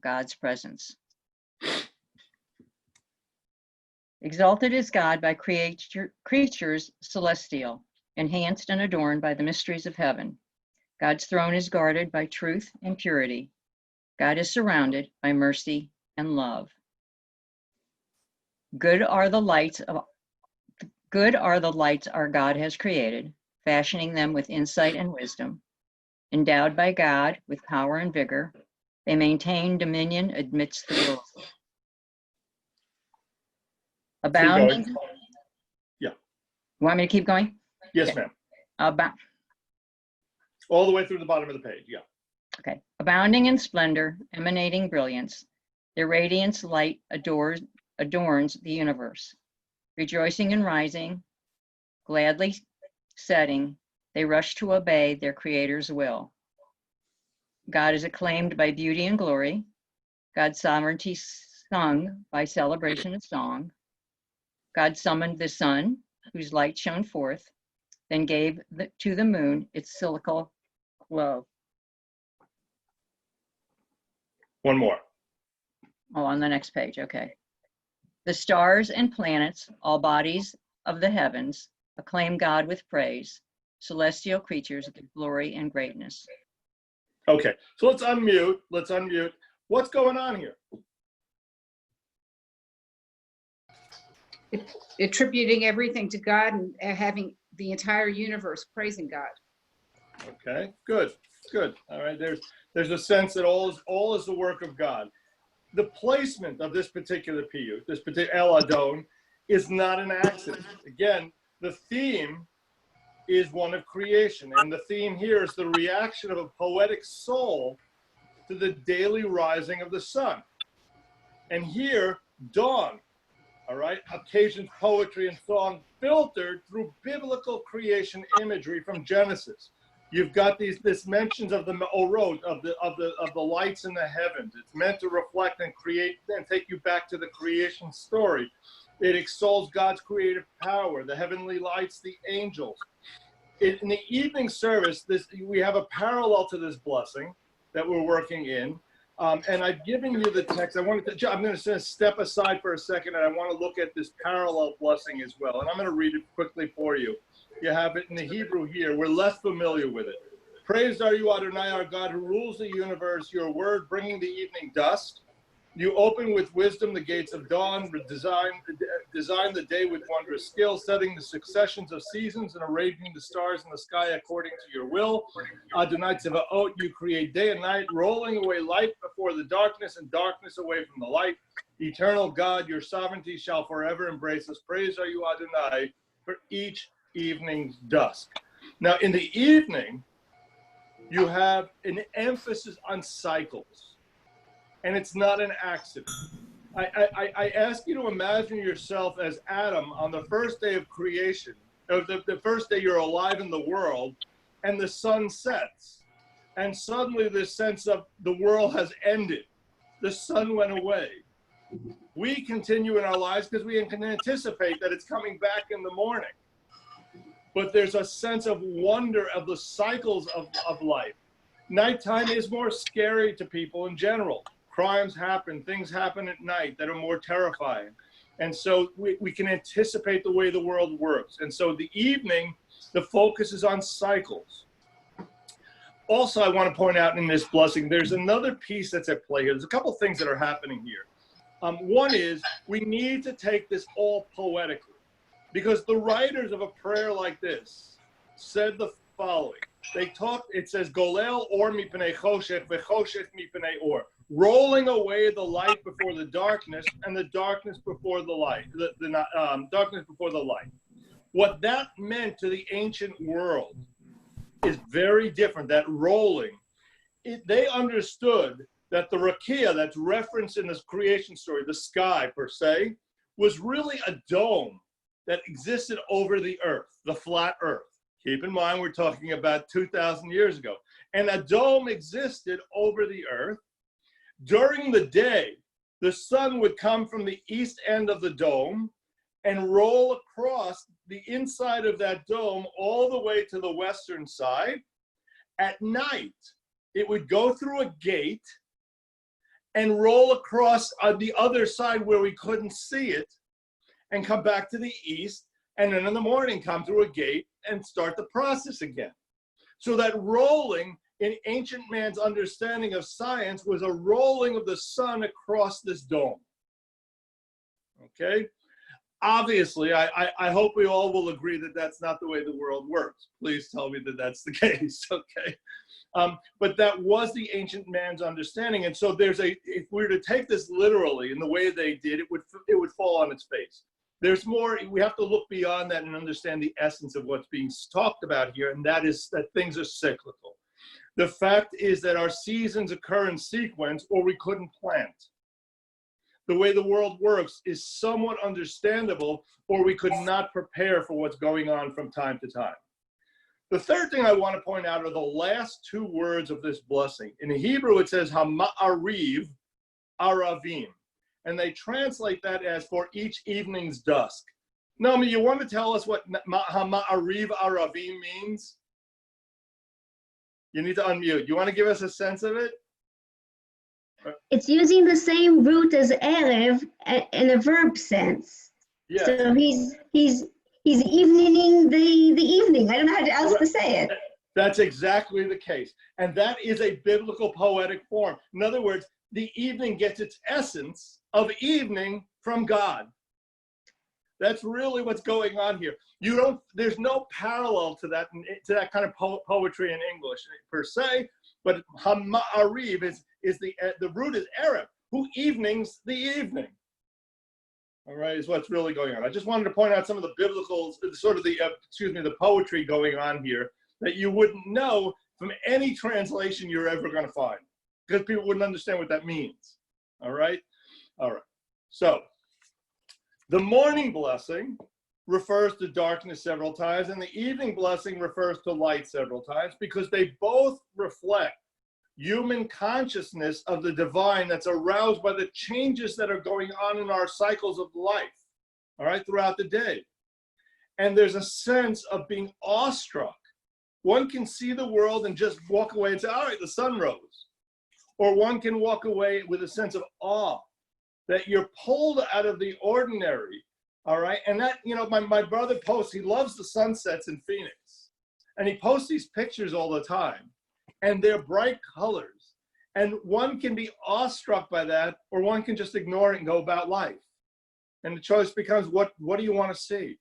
God's presence. Exalted is God by creatures celestial, enhanced and adorned by the mysteries of heaven. God's throne is guarded by truth and purity. God is surrounded by mercy and love. Good are the lights our God has created, fashioning them with insight and wisdom. Endowed by God with power and vigor, they maintain dominion amidst the world. Abounding. Yeah. Want me to keep going? Yes, okay. Ma'am. All the way through the bottom of the page, yeah. Okay. Abounding in splendor, emanating brilliance, their radiance light adorns the universe. Rejoicing and rising, gladly setting, they rush to obey their Creator's will. God is acclaimed by beauty and glory. God's sovereignty sung by celebration and song. God summoned the sun, whose light shone forth, then gave to the moon its silical glow. One more. Oh, on the next page, okay. The stars and planets, all bodies of the heavens, acclaim God with praise, celestial creatures of glory and greatness. Okay, so let's unmute. What's going on here? Attributing everything to God and having the entire universe praising God. Okay, good. All right, there's a sense that all is the work of God. The placement of this particular piyut, this particular El Adon, is not an accident. Again, the theme is one of creation, and the theme here is the reaction of a poetic soul to the daily rising of the sun. And here, dawn, all right, occasions poetry and song filtered through biblical creation imagery from Genesis. You've got this mentions of the orot, of the lights in the heavens. It's meant to reflect and create and take you back to the creation story. It extols God's creative power, the heavenly lights, the angels. In the evening service, we have a parallel to this blessing that we're working in. And I've given you the text. I'm going to step aside for a second, and I want to look at this parallel blessing as well. And I'm going to read it quickly for you. You have it in the Hebrew here. We're less familiar with it. Praised are you, Adonai, our God, who rules the universe, your word bringing the evening dusk. You open with wisdom the gates of dawn, design the day with wondrous skill, setting the successions of seasons and arranging the stars in the sky according to your will. Adonai Tzevaot, you create day and night, rolling away light before the darkness and darkness away from the light. Eternal God, your sovereignty shall forever embrace us. Praised are you, Adonai, for each evening's dusk. Now, in the evening, you have an emphasis on cycles. And it's not an accident. I ask you to imagine yourself as Adam on the first day of creation, or the first day you're alive in the world, and the sun sets. And suddenly this sense of the world has ended. The sun went away. We continue in our lives because we can anticipate that it's coming back in the morning. But there's a sense of wonder of the cycles of life. Nighttime is more scary to people in general. Crimes happen, things happen at night that are more terrifying. And so we can anticipate the way the world works. And so the evening, the focus is on cycles. Also, I want to point out in this blessing, there's another piece that's at play here. There's a couple things that are happening here. One is we need to take this all poetically, because the writers of a prayer like this said the following. It says, Golel or mipnei choshech v'choshech mipnei or. Rolling away the light before the darkness and the darkness before the light, darkness before the light. What that meant to the ancient world is very different. That rolling, they understood that the rakia that's referenced in this creation story, the sky per se, was really a dome that existed over the earth, the flat earth. Keep in mind, we're talking about 2,000 years ago. And a dome existed over the earth. During the day, the sun would come from the east end of the dome and roll across the inside of that dome all the way to the western side. At night, it would go through a gate and roll across on the other side where we couldn't see it, and come back to the east, and then in the morning come through a gate and start the process again. So that rolling in ancient man's understanding of science was a rolling of the sun across this dome. Okay? Obviously, I hope we all will agree that that's not the way the world works. Please tell me that that's the case, okay? But that was the ancient man's understanding. And so if we were to take this literally in the way they did, it would fall on its face. There's more, we have to look beyond that and understand the essence of what's being talked about here, and that is that things are cyclical. The fact is that our seasons occur in sequence, or we couldn't plant. The way the world works is somewhat understandable, or we could not prepare for what's going on from time to time. The third thing I want to point out are the last two words of this blessing. In Hebrew, it says Hama'ariv Aravim, and they translate that as for each evening's dusk. Naomi, you want to tell us what Hama'ariv Aravim means? You need to unmute. You want to give us a sense of it? It's using the same root as Erev in a verb sense. Yeah. So he's evening the evening. I don't know how else to say it. That's exactly the case. And that is a biblical poetic form. In other words, the evening gets its essence of evening from God. That's really what's going on here. There's no parallel to that kind of poetry in English per se, but Hama'ariv is the root is Erev, who evenings the evening. All right, is what's really going on. I just wanted to point out some of the biblical, the poetry going on here that you wouldn't know from any translation you're ever going to find, because people wouldn't understand what that means. All right? All right. So, the morning blessing refers to darkness several times, and the evening blessing refers to light several times, because they both reflect human consciousness of the divine that's aroused by the changes that are going on in our cycles of life, all right, throughout the day. And there's a sense of being awestruck. One can see the world and just walk away and say, all right, the sun rose. Or one can walk away with a sense of awe, that you're pulled out of the ordinary, all right? And that, my brother posts, he loves the sunsets in Phoenix. And he posts these pictures all the time. And they're bright colors. And one can be awestruck by that, or one can just ignore it and go about life. And the choice becomes, what do you want to see?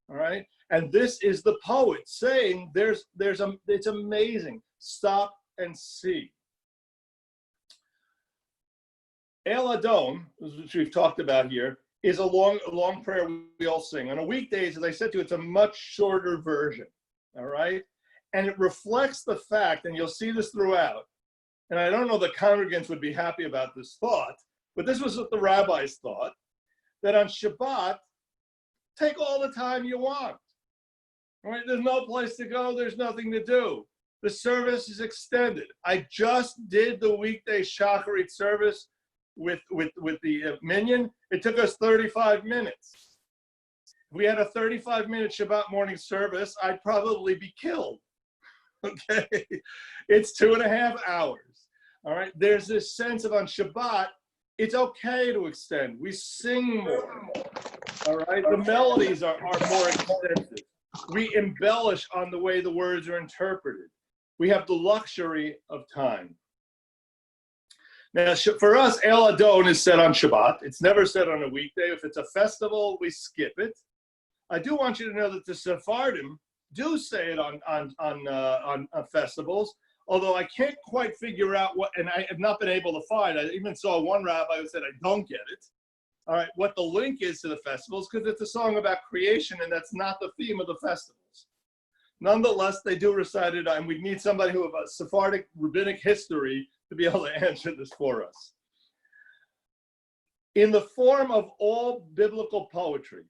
All right? And this is the poet saying, it's amazing. Stop and see. El Adon, which we've talked about here, is a long prayer we all sing. On a weekdays, as I said to you, it's a much shorter version. All right? And it reflects the fact, and you'll see this throughout, and I don't know the congregants would be happy about this thought, but this was what the rabbis thought, that on Shabbat, take all the time you want. All right? There's no place to go. There's nothing to do. The service is extended. I just did the weekday Shacharit service with the minyan. It took us 35 minutes. If we had a 35-minute Shabbat morning service, I'd probably be killed. Okay, it's 2.5 hours. All right, there's this sense of on Shabbat, it's okay to extend. We sing more. All right, the melodies are more extensive. We embellish on the way the words are interpreted. We have the luxury of time. Now, for us, El Adon is said on Shabbat. It's never said on a weekday. If it's a festival, we skip it. I do want you to know that the Sephardim do say it on festivals, although I can't quite figure out what, and I have not been able to find. I even saw one rabbi who said, I don't get it. All right, what the link is to the festivals, because it's a song about creation, and that's not the theme of the festivals. Nonetheless, they do recite it, and we need somebody who has a Sephardic rabbinic history to be able to answer this for us. In the form of all biblical poetry,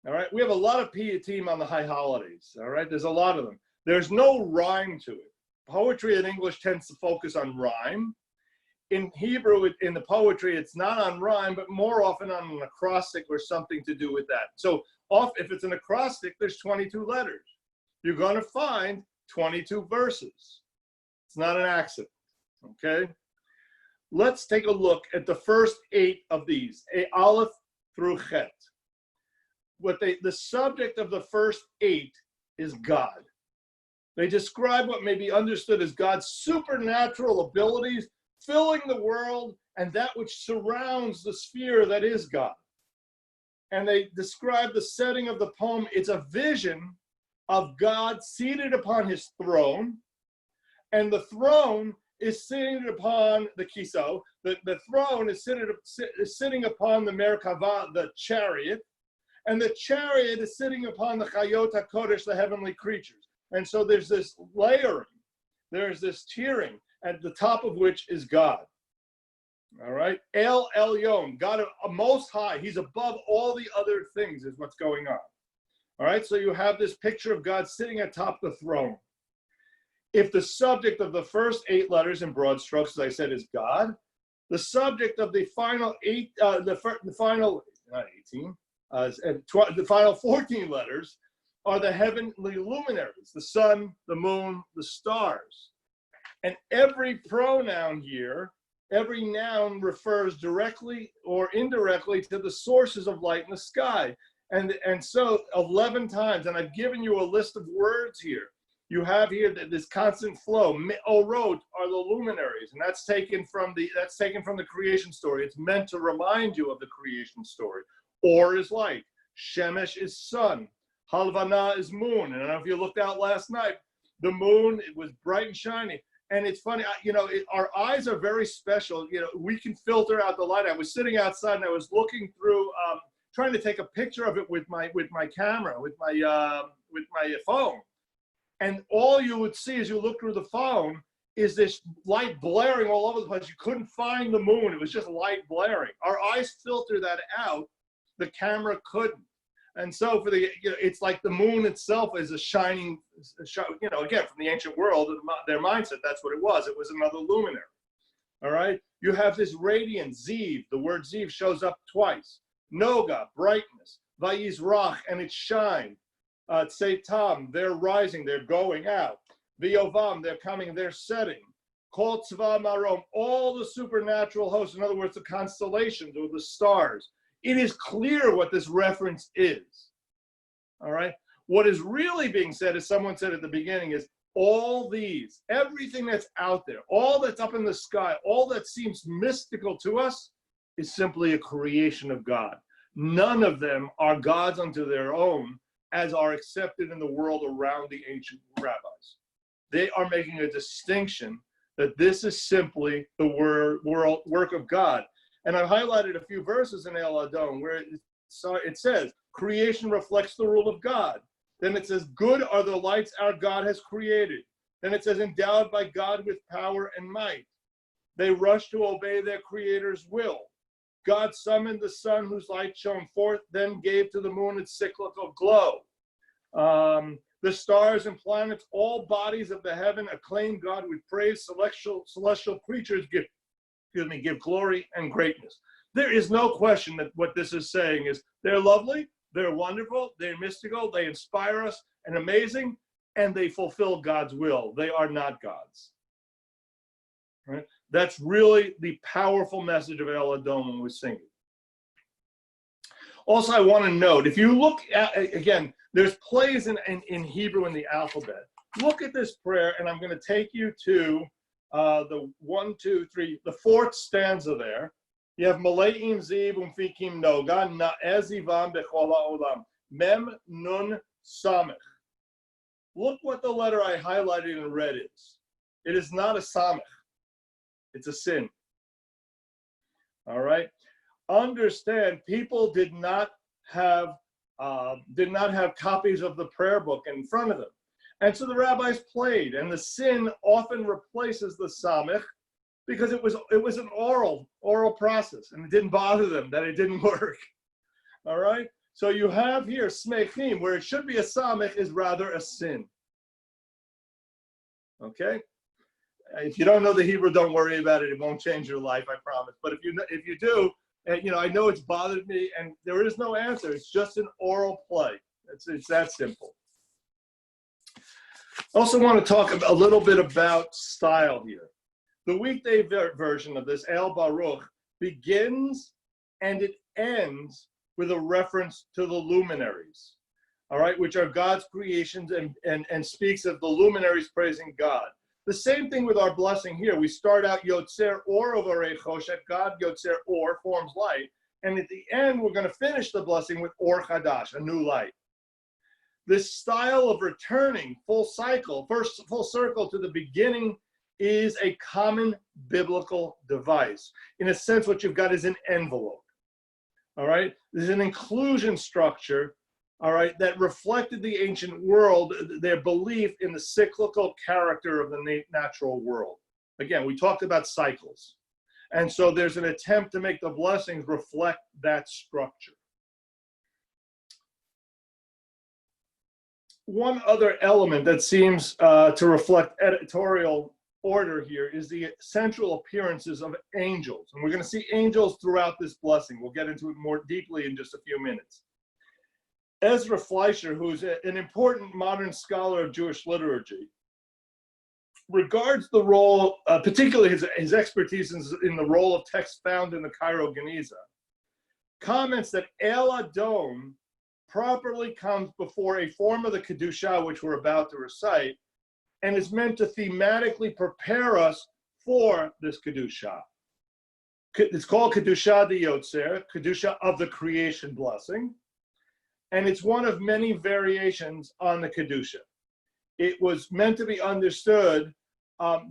all right, we have a lot of piyutim on the high holidays, all right? There's a lot of them. There's no rhyme to it. Poetry in English tends to focus on rhyme. In Hebrew, in the poetry, it's not on rhyme, but more often on an acrostic or something to do with that. So if it's an acrostic, there's 22 letters. You're going to find 22 verses. It's not an accident, okay? let's take a look at the first 8 of these, Aleph through Chet. The subject of the first 8 is God. They describe what may be understood as God's supernatural abilities, filling the world and that which surrounds the sphere that is God. And they describe the setting of the poem. It's a vision of God seated upon his throne, and the throne is seated upon the kiso. The throne is sitting upon the Merkava, the chariot, and the chariot is sitting upon the Chayot HaKodesh, the heavenly creatures. And so there's this layering, there's this tiering, at the top of which is God. All right, El Elyon, God most high. He's above all the other things is what's going on. All right, so you have this picture of God sitting atop the throne. If the subject of the first 8 letters in broad strokes, as I said, is God, the subject of the final 8, the final, not 18, the final 14 letters are the heavenly luminaries, the sun, the moon, the stars. And every pronoun here, every noun refers directly or indirectly to the sources of light in the sky. And so 11 times, and I've given you a list of words here. You have here this constant flow. Orot are the luminaries, and that's taken from the creation story. It's meant to remind you of the creation story. Or is light. Shemesh is sun. Halvana is moon. And I don't know if you looked out last night. The moon, it was bright and shiny. And it's funny, our eyes are very special. We can filter out the light. I was sitting outside and I was looking through, trying to take a picture of it with my camera, with my phone. And all you would see as you look through the phone is this light blaring all over the place. You couldn't find the moon. It was just light blaring. Our eyes filter that out. The camera couldn't. And so it's like the moon itself is a shining, again, from the ancient world, their mindset, that's what it was. It was another luminary. All right. You have this radiant, Ziv. The word Ziv shows up twice. Noga, brightness. Vayizrach, and it shined. Tzeitam, they're rising, they're going out. V'yovam, they're coming, they're setting. Kol tzva marom, all the supernatural hosts, in other words, the constellations or the stars. It is clear what this reference is. All right. What is really being said, as someone said at the beginning, is all these, everything that's out there, all that's up in the sky, all that seems mystical to us is simply a creation of God. None of them are gods unto their own, as are accepted in the world around the ancient rabbis. They are making a distinction that this is simply the work of God. And I've highlighted a few verses in El Adon where it says, creation reflects the rule of God. Then it says, good are the lights our God has created. Then it says, endowed by God with power and might. They rush to obey their creator's will. God summoned the sun whose light shone forth, then gave to the moon its cyclical glow. The stars and planets, all bodies of the heaven, acclaim God with praise. Celestial creatures give glory and greatness. There is no question that what this is saying is they're lovely, they're wonderful, they're mystical, they inspire us and amazing, and they fulfill God's will. They are not gods. Right? That's really the powerful message of El Adon when we're singing. Also, I want to note, if you look at, again, there's plays in Hebrew in the alphabet. Look at this prayer, and I'm going to take you to the 1, 2, 3, the 4th stanza there. You have Maleim Ziv Umfikim Noga Na'ezivam Bechol Ha'olam Mem Nun Samech. Look what the letter I highlighted in red is. It is not a Samech. It's a sin. All right. Understand, people did not have copies of the prayer book in front of them. And so the rabbis played, and the sin often replaces the samech because it was an oral process, and it didn't bother them that it didn't work. All right? So you have here smechim, where it should be a samech, is rather a sin. Okay? If you don't know the Hebrew, don't worry about it. It won't change your life, I promise. But if you do, I know it's bothered me, and there is no answer. It's just an oral play. It's that simple. I also want to talk a little bit about style here. The weekday version of this, El Baruch, begins and it ends with a reference to the luminaries, all right, which are God's creations and speaks of the luminaries praising God. The same thing with our blessing here. We start out Yotzer Or Ovarei Choshet, God Yotzer Or, forms light, and at the end we're going to finish the blessing with Or Chadash, a new light. This style of returning full circle to the beginning is a common biblical device. In a sense, what you've got is an envelope, all right? There's an inclusion structure, all right, that reflected the ancient world, their belief in the cyclical character of the natural world. Again, we talked about cycles. And so there's an attempt to make the blessings reflect that structure. One other element that seems to reflect editorial order here is the central appearances of angels. And we're going to see angels throughout this blessing. We'll get into it more deeply in just a few minutes. Ezra Fleischer, who's an important modern scholar of Jewish liturgy, regards the role, particularly his expertise in the role of text found in the Cairo Geniza, comments that El Adon properly comes before a form of the Kedusha, which we're about to recite, and is meant to thematically prepare us for this Kedusha. It's called Kedusha de Yotzer, Kedusha of the creation blessing, and it's one of many variations on the Kedusha. It was meant to be understood as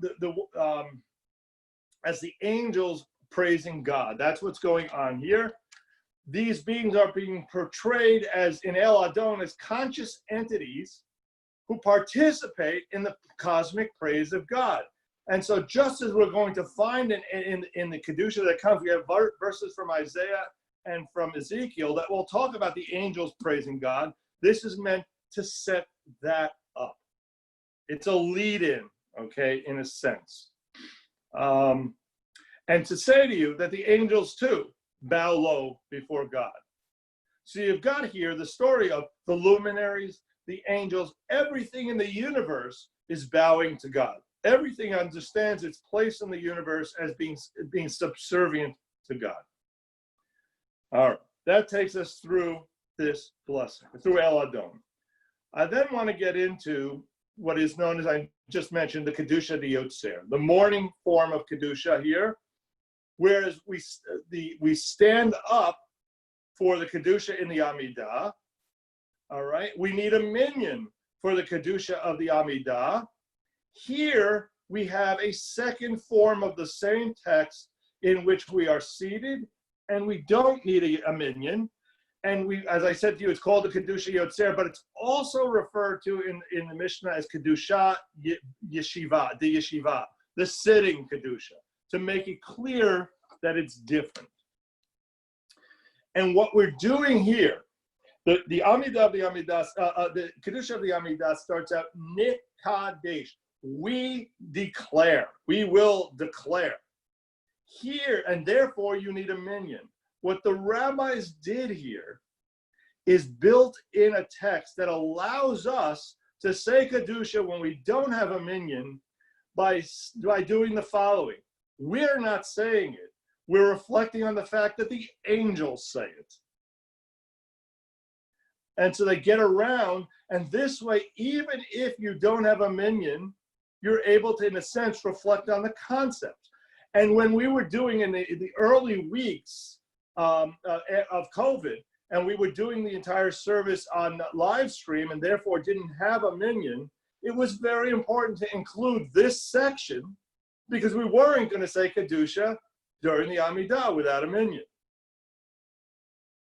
the angels praising God. That's what's going on here. These beings are being portrayed as, in El Adon, as conscious entities who participate in the cosmic praise of God. And so just as we're going to find in the Kedusha that comes, we have verses from Isaiah and from Ezekiel that will talk about the angels praising God. This is meant to set that up. It's a lead-in, okay, in a sense. And to say to you that the angels too bow low before God. So you've got here the story of the luminaries, the angels, everything in the universe is bowing to God. Everything understands its place in the universe as being subservient to God. All right, that takes us through this blessing, through El Adon. I then want to get into what is known as, I just mentioned, the Kedusha de Yotzer, the morning form of Kedusha here, whereas we stand up for the Kedusha in the Amidah. All right, we need a minyan for the Kedusha of the Amidah. Here we have a second form of the same text in which we are seated and we don't need a minyan. And we, as I said to you, it's called the Kedusha Yotzer, but it's also referred to in the Mishnah as Kedusha Yeshiva, the sitting Kedusha, to make it clear that it's different. And what we're doing here, the Amidah of the Amidah, the Kedusha of the Amidah starts out Nikadesh. We declare, we will declare. Here, and therefore you need a minyan. What the rabbis did here is built in a text that allows us to say Kedusha when we don't have a minyan by doing the following. We're not saying it. We're reflecting on the fact that the angels say it. And so they get around, and this way, even if you don't have a minyan, you're able to, in a sense, reflect on the concept. And when we were doing in the early weeks of COVID, and we were doing the entire service on live stream and therefore didn't have a minyan, it was very important to include this section because we weren't going to say Kedusha during the Amidah without a minyan.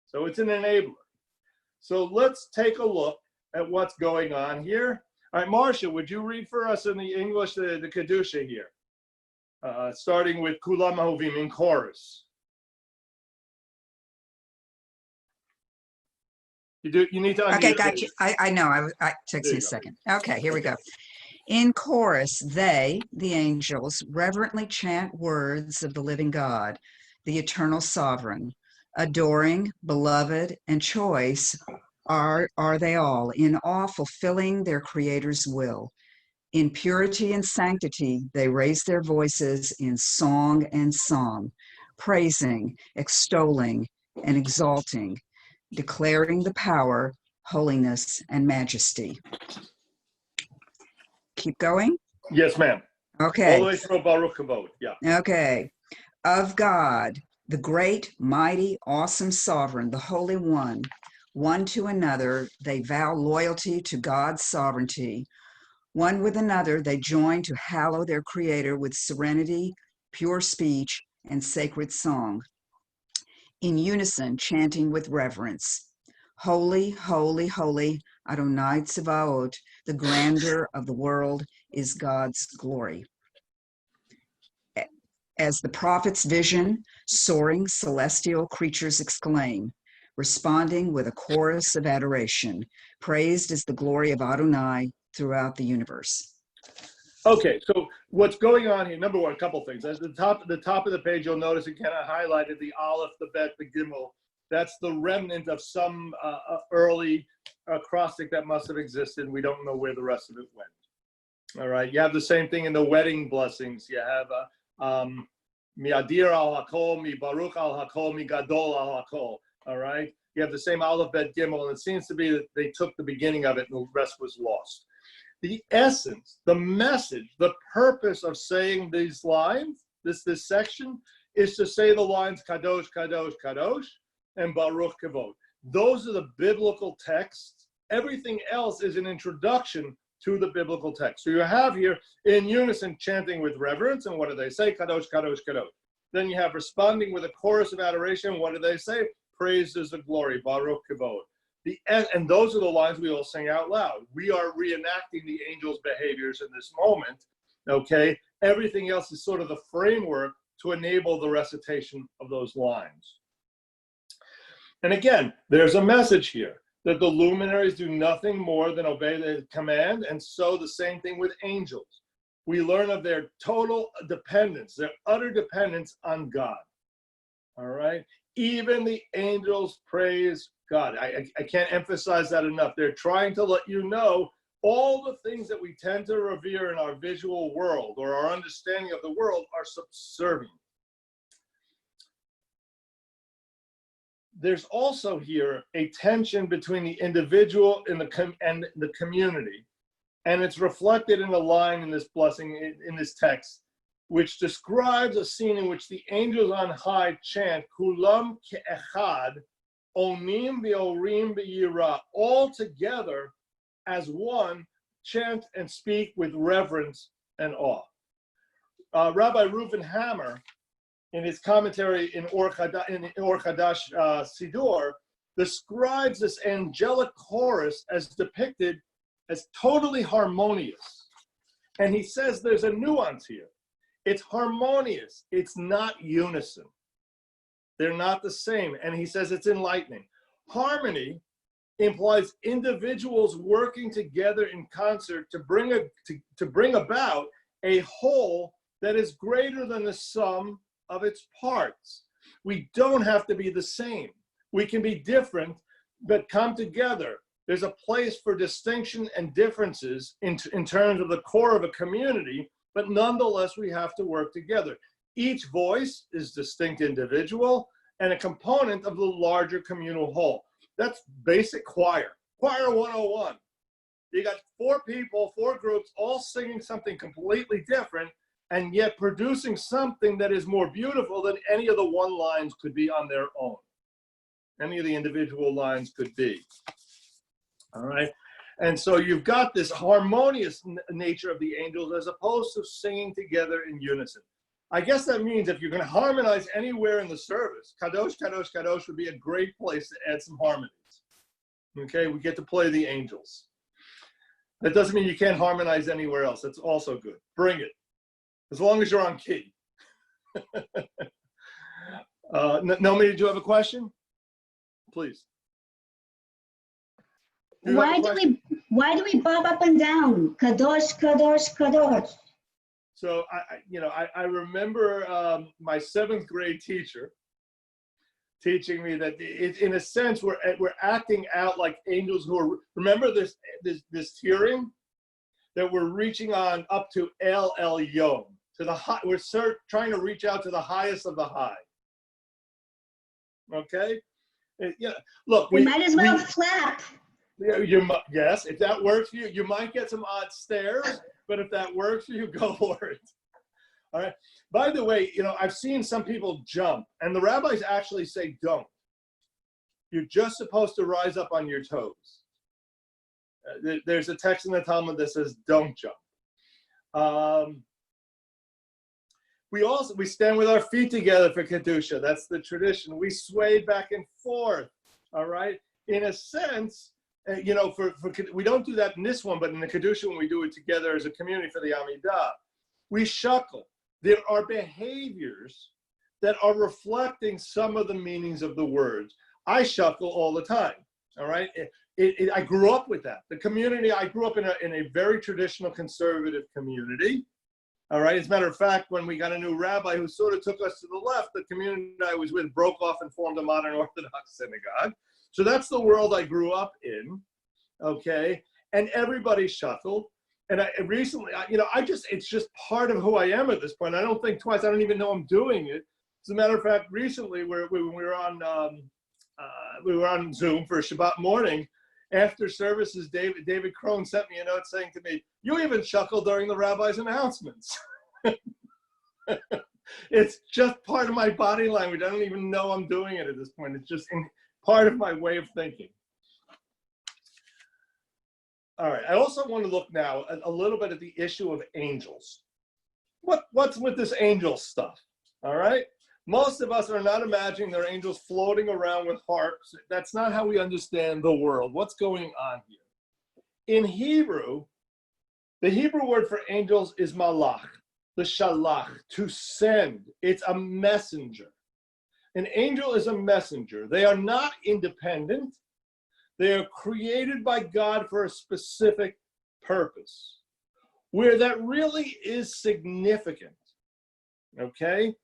So it's an enabler. So let's take a look at what's going on here. All right, Marcia, would you read for us in the English the Kedusha here? Starting with Kulam Ahovim in chorus. You need to unmute. Okay, got you. I know. It takes me a second. Okay, here we go. In chorus, they, the angels, reverently chant words of the living God, the eternal sovereign. Adoring, beloved, and choice are they all, in awe fulfilling their Creator's will. In purity and sanctity, they raise their voices in song and psalm, praising, extolling, and exalting, declaring the power, holiness, and majesty. Keep going? Yes, ma'am. All Okay. the way through Baruch Kavod. Yeah. Okay. Of God, the great, mighty, awesome sovereign, the Holy one to another, they vow loyalty to God's sovereignty. One with another, they join to hallow their Creator with serenity, pure speech, and sacred song. In unison, chanting with reverence, Holy, holy, holy, Adonai Tsevaot, the grandeur of the world is God's glory. As the prophet's vision, soaring celestial creatures exclaim, responding with a chorus of adoration, praised is the glory of Adonai throughout the universe. Okay, so what's going on here? Number one, a couple things. At the top of the page, you'll notice again I highlighted the Aleph, the Bet, the Gimel. That's the remnant of some early acrostic that must have existed. We don't know where the rest of it went. All right, you have the same thing in the wedding blessings. You have Mi Adir al Hakol, Mi Baruch al Hakol, Mi Gadol al Hakol. All right, you have the same Aleph, Bet, Gimel, and it seems to be that they took the beginning of it and the rest was lost. The essence, the message, the purpose of saying these lines, this section, is to say the lines Kadosh, Kadosh, Kadosh, and Baruch Kavod. Those are the biblical texts. Everything else is an introduction to the biblical text. So you have here in unison chanting with reverence, and what do they say? Kadosh, Kadosh, Kadosh. Then you have responding with a chorus of adoration. What do they say? Praise is the glory, Baruch Kavod. And those are the lines we all sing out loud. We are reenacting the angels' behaviors in this moment, okay? Everything else is sort of the framework to enable the recitation of those lines. And again, there's a message here that the luminaries do nothing more than obey the command, and so the same thing with angels. We learn of their total dependence, their utter dependence on God, all right? Even the angels praise God. I can't emphasize that enough. They're trying to let you know all the things that we tend to revere in our visual world or our understanding of the world are subservient. There's also here a tension between the individual and the community, and it's reflected in a line in this blessing, in this text, which describes a scene in which the angels on high chant, Kulam ke'echad, Onim v'orim b'yira, all together as one, chant and speak with reverence and awe. Rabbi Reuven Hammer, in his commentary in Or Chadash Siddur, describes this angelic chorus as depicted as totally harmonious. And he says there's a nuance here. It's harmonious. It's not unison. They're not the same. And he says it's enlightening. Harmony implies individuals working together in concert to bring about a whole that is greater than the sum of its parts. We don't have to be the same. We can be different, but come together. There's a place for distinction and differences in terms of the core of a community, but nonetheless, we have to work together. Each voice is distinct individual and a component of the larger communal whole. That's basic choir. Choir 101. You got 4 people, 4 groups, all singing something completely different, and yet producing something that is more beautiful than any of the one lines could be on their own. Any of the individual lines could be. All right? And so you've got this harmonious nature of the angels as opposed to singing together in unison. I guess that means if you're going to harmonize anywhere in the service, Kadosh, Kadosh, Kadosh would be a great place to add some harmonies. Okay, we get to play the angels. That doesn't mean you can't harmonize anywhere else. That's also good. Bring it, as long as you're on key. Nomi, did you have a question? Please. Why do we bob up and down? Kadosh, Kadosh, Kadosh. So I remember my 7th grade teacher teaching me that in a sense we're acting out like angels who are. Remember this hearing? that we're reaching on up to El Elyon, to the high. We're trying to reach out to the highest of the high. Okay? Yeah. Look, You might as well flap. Yes, if that works for you, you might get some odd stares, but if that works for you, go for it. All right. By the way, I've seen some people jump, and the rabbis actually say don't. You're just supposed to rise up on your toes. There's a text in the Talmud that says don't jump. We stand with our feet together for Kedusha. That's the tradition. We sway back and forth. All right. In a sense, we don't do that in this one, but in the Kedusha, when we do it together as a community for the Amidah, we shuckle. There are behaviors that are reflecting some of the meanings of the words. I shuckle all the time. All right. I grew up with that. The community, I grew up in a very traditional conservative community. All right. As a matter of fact, when we got a new rabbi who sort of took us to the left, the community I was with broke off and formed a modern Orthodox synagogue. So that's the world I grew up in. Okay. And everybody shuckled. And it's just part of who I am at this point. I don't think twice. I don't even know I'm doing it. As a matter of fact, recently we were on Zoom for Shabbat morning. After services, David Crone sent me a note saying to me, "You even chuckle during the rabbi's announcements." It's just part of my body language. I don't even know I'm doing it at this point. It's just part of my way of thinking. All right. I also want to look now a little bit at the issue of angels. What's with this angel stuff? All right. Most of us are not imagining there are angels floating around with harps. That's not how we understand the world. What's going on here? In Hebrew, the Hebrew word for angels is malach, the shalach, to send. It's a messenger. An angel is a messenger. They are not independent. They are created by God for a specific purpose. Where that really is significant, okay,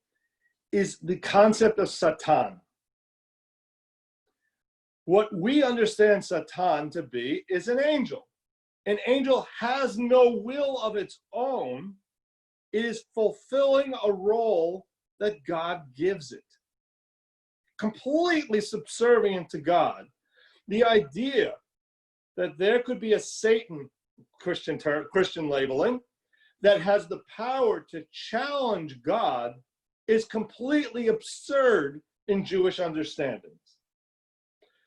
is the concept of Satan. What we understand Satan to be is an angel. An angel has no will of its own. It is fulfilling a role that God gives it. Completely subservient to God. The idea that there could be a Satan, Christian labeling, that has the power to challenge God is completely absurd in Jewish understandings.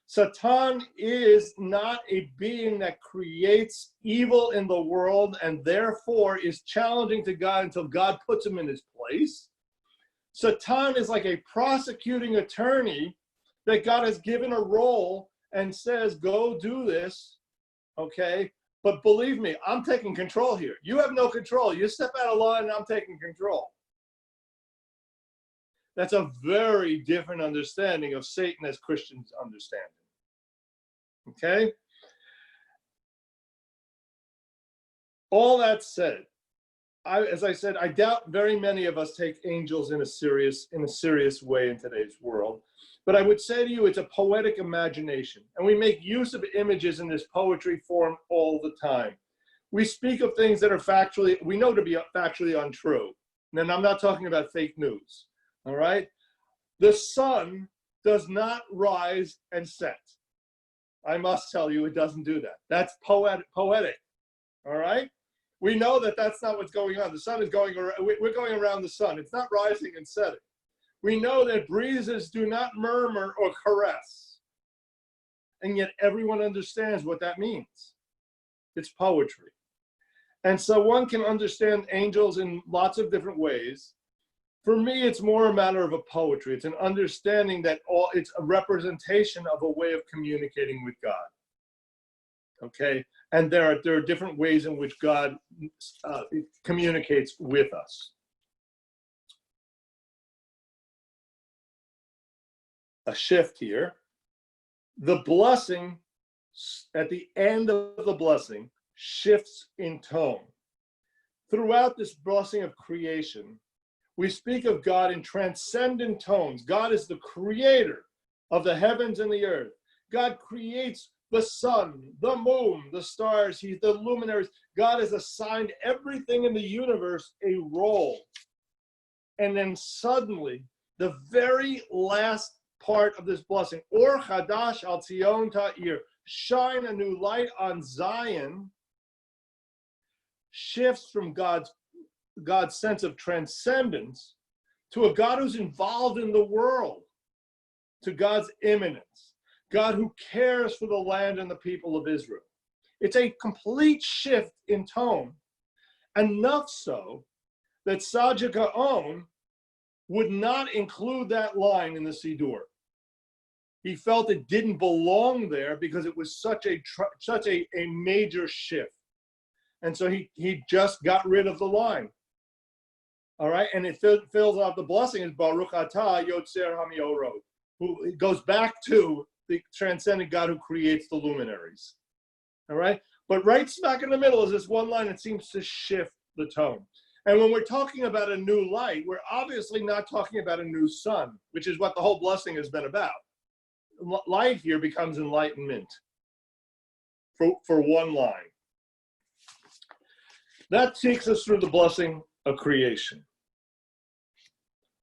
Satan is not a being that creates evil in the world and therefore is challenging to God until God puts him in his place. Satan is like a prosecuting attorney that God has given a role and says, go do this, okay? But believe me, I'm taking control here. You have no control. You step out of line and I'm taking control. That's a very different understanding of Satan as Christians understand it. Okay? All that said, as I said, I doubt very many of us take angels in a serious way in today's world. But I would say to you, it's a poetic imagination. And we make use of images in this poetry form all the time. We speak of things that are we know to be factually untrue. And I'm not talking about fake news. All right? The sun does not rise and set. I must tell you, it doesn't do that. That's poetic. All right? We know that that's not what's going on. The sun is going around. We're going around the sun. It's not rising and setting. We know that breezes do not murmur or caress. And yet everyone understands what that means. It's poetry. And so one can understand angels in lots of different ways. For me, it's more a matter of a poetry. It's an understanding that it's a representation of a way of communicating with God. Okay? And there are different ways in which God communicates with us. A shift here. The blessing, at the end of the blessing, shifts in tone. Throughout this blessing of creation, we speak of God in transcendent tones. God is the creator of the heavens and the earth. God creates the sun, the moon, the stars, the luminaries. God has assigned everything in the universe a role. And then suddenly, the very last part of this blessing, Or Chadash al Tzion Ta'ir, shine a new light on Zion, shifts from God's sense of transcendence to a God who's involved in the world, to God's immanence, God who cares for the land and the people of Israel. It's a complete shift in tone, enough so that Saja Gaon would not include that line in the Siddur. He felt it didn't belong there because it was such a major shift. And so he just got rid of the line. All right, and it fills out the blessing as Baruch Atah Yotzer HaMeorot, who it goes back to the transcendent God who creates the luminaries. All right, but right smack in the middle is this one line that seems to shift the tone. And when we're talking about a new light, we're obviously not talking about a new sun, which is what the whole blessing has been about. Light here becomes enlightenment for one line. That takes us through the blessing of creation.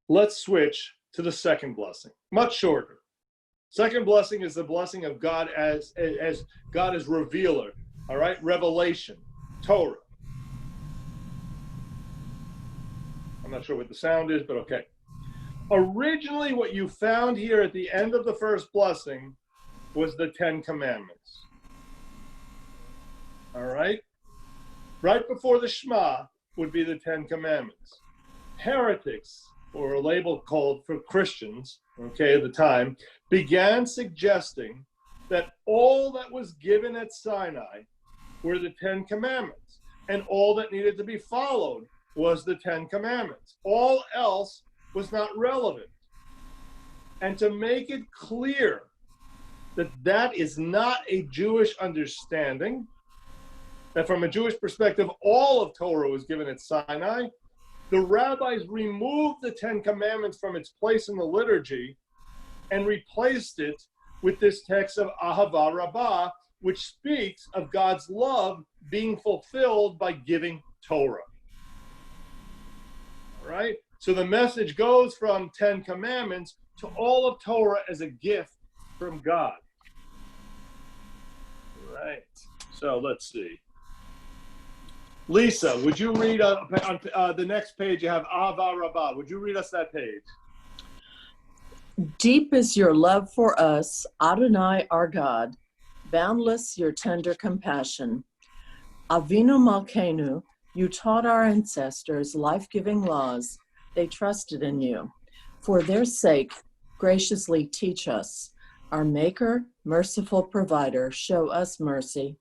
Let's switch to the second blessing, much shorter. Second blessing is the blessing of God as God as revealer, all right? Revelation, Torah. I'm not sure what the sound is, but okay. Originally, what you found here at the end of the first blessing was the 10 Commandments. All right? Right before the Shema would be the 10 Commandments. Heretics, or a label called for Christians, okay, at the time, began suggesting that all that was given at Sinai were the 10 Commandments, and all that needed to be followed was the 10 Commandments. All else was not relevant. And to make it clear that that is not a Jewish understanding, that from a Jewish perspective, all of Torah was given at Sinai, the rabbis removed the 10 Commandments from its place in the liturgy and replaced it with this text of Ahava Rabbah, which speaks of God's love being fulfilled by giving Torah. All right? So the message goes from 10 Commandments to all of Torah as a gift from God. All right. So let's see. Lisa, would you read on the next page? You have Ahava Rabbah. Would you read us that page? Deep is your love for us, Adonai our God. Boundless your tender compassion. Avinu Malkeinu, you taught our ancestors life-giving laws. They trusted in you. For their sake, graciously teach us. Our Maker, merciful Provider, show us mercy.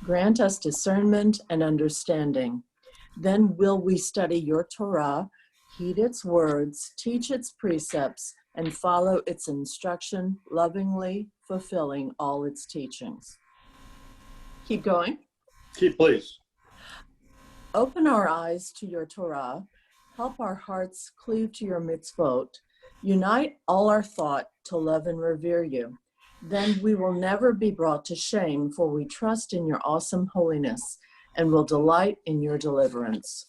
Grant us discernment and understanding. Then will we study your Torah, heed its words, teach its precepts, and follow its instruction, lovingly fulfilling all its teachings. Keep going. Keep, please. Open our eyes to your Torah. Help our hearts cleave to your mitzvot. Unite all our thought to love and revere you. Then we will never be brought to shame, for we trust in your awesome holiness and will delight in your deliverance.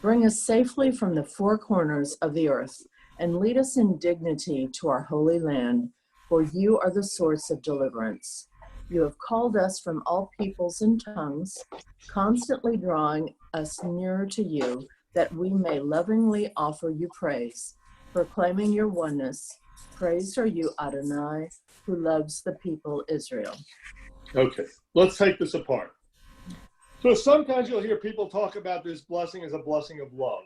Bring us safely from the four corners of the earth and lead us in dignity to our holy land, for you are the source of deliverance. You have called us from all peoples and tongues, constantly drawing us nearer to you, that we may lovingly offer you praise, proclaiming your oneness. Praised are you, Adonai, who loves the people Israel. Okay, let's take this apart. So sometimes you'll hear people talk about this blessing as a blessing of love.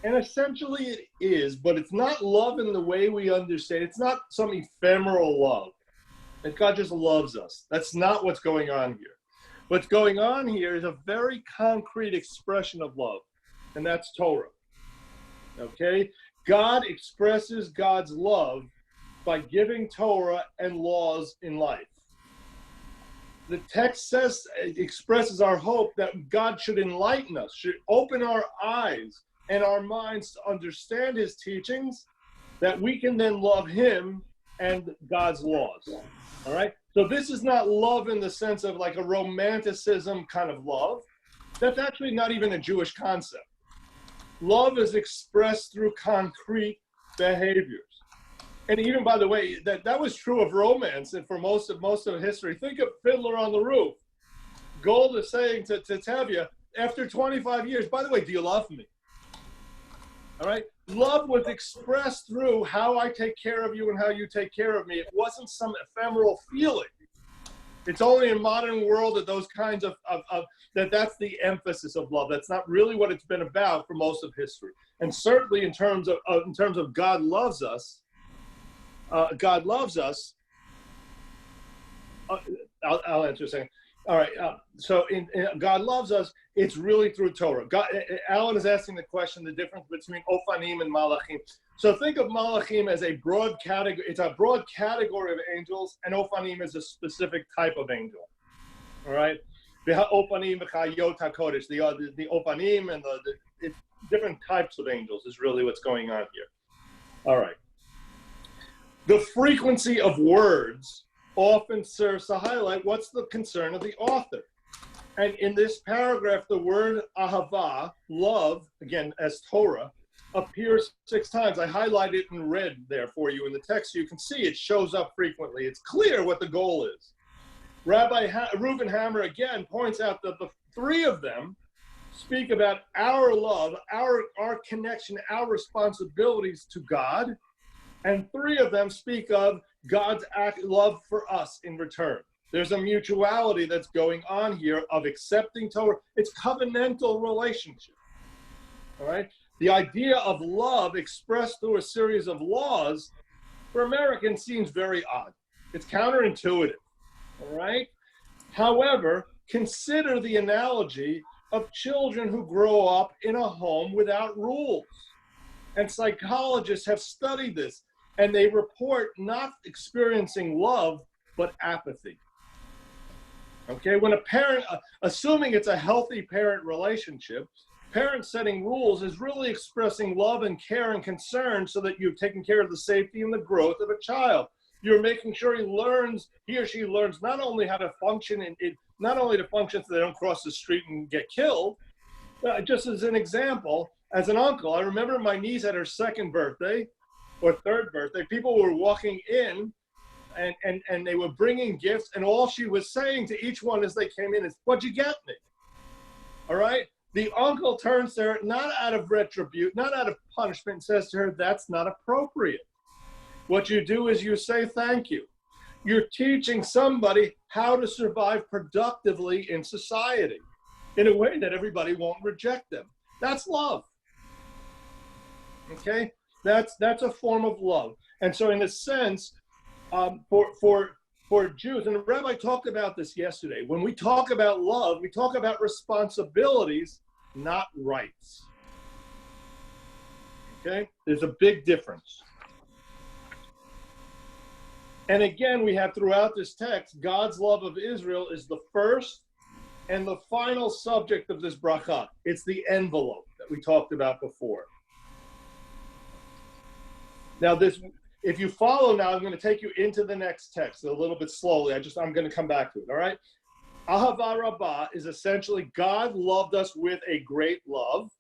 And essentially it is, but it's not love in the way we understand. It's not some ephemeral love. That God just loves us. That's not what's going on here. What's going on here is a very concrete expression of love, and that's Torah. Okay? God expresses God's love by giving Torah and laws in life. The text says, it expresses our hope that God should enlighten us, should open our eyes and our minds to understand his teachings, that we can then love him and God's laws. All right? So this is not love in the sense of like a romanticism kind of love. That's actually not even a Jewish concept. Love is expressed through concrete behaviors. And even, by the way, that was true of romance and for most of history. Think of Fiddler on the Roof. Gold is saying to Tevye, after 25 years, by the way, do you love me? All right? Love was expressed through how I take care of you and how you take care of me. It wasn't some ephemeral feeling. It's only in modern world that those kinds of that's the emphasis of love. That's not really what it's been about for most of history. And certainly in terms of God loves us, God loves us. I'll answer a second. All right. So in God loves us, it's really through Torah. Alan is asking the question, the difference between Ofanim and Malachim. So think of Malachim as a broad category. It's a broad category of angels, and Ofanim is a specific type of angel. All right. The Ofanim, the Ofanim, and the different types of angels is really what's going on here. All right. The frequency of words often serves to highlight what's the concern of the author. And in this paragraph, the word ahava, love, again, as Torah, appears 6 times. I highlighted it in red there for you in the text. So you can see it shows up frequently. It's clear what the goal is. Rabbi Reuven Hammer, again, points out that the 3 of them speak about our love, our connection, our responsibilities to God. And 3 of them speak of God's love for us in return. There's a mutuality that's going on here of accepting Torah. It's covenantal relationship. All right? The idea of love expressed through a series of laws for Americans seems very odd. It's counterintuitive. All right? However, consider the analogy of children who grow up in a home without rules. And psychologists have studied this. And they report not experiencing love, but apathy. Okay, when a parent, assuming it's a healthy parent relationship, parent setting rules is really expressing love and care and concern so that you're taking care of the safety and the growth of a child. You're making sure he or she learns not only how to function, not only to function so they don't cross the street and get killed. Just as an example, as an uncle, I remember my niece at her 2nd birthday, or 3rd birthday, people were walking in and they were bringing gifts, and all she was saying to each one as they came in is, "What'd you get me?" All right? The uncle turns to her, not out of retribution, not out of punishment, and says to her, "That's not appropriate. What you do is you say thank you." You're teaching somebody how to survive productively in society in a way that everybody won't reject them. That's love. Okay? That's a form of love. And so in a sense, for Jews, and the Rabbi talked about this yesterday, when we talk about love, we talk about responsibilities, not rights. Okay? There's a big difference. And again, we have throughout this text, God's love of Israel is the first and the final subject of this bracha. It's the envelope that we talked about before. Now, if you follow now, I'm going to take you into the next text a little bit slowly. I'm going to come back to it, all right? Ahava Rabbah is essentially God loved us with a great love.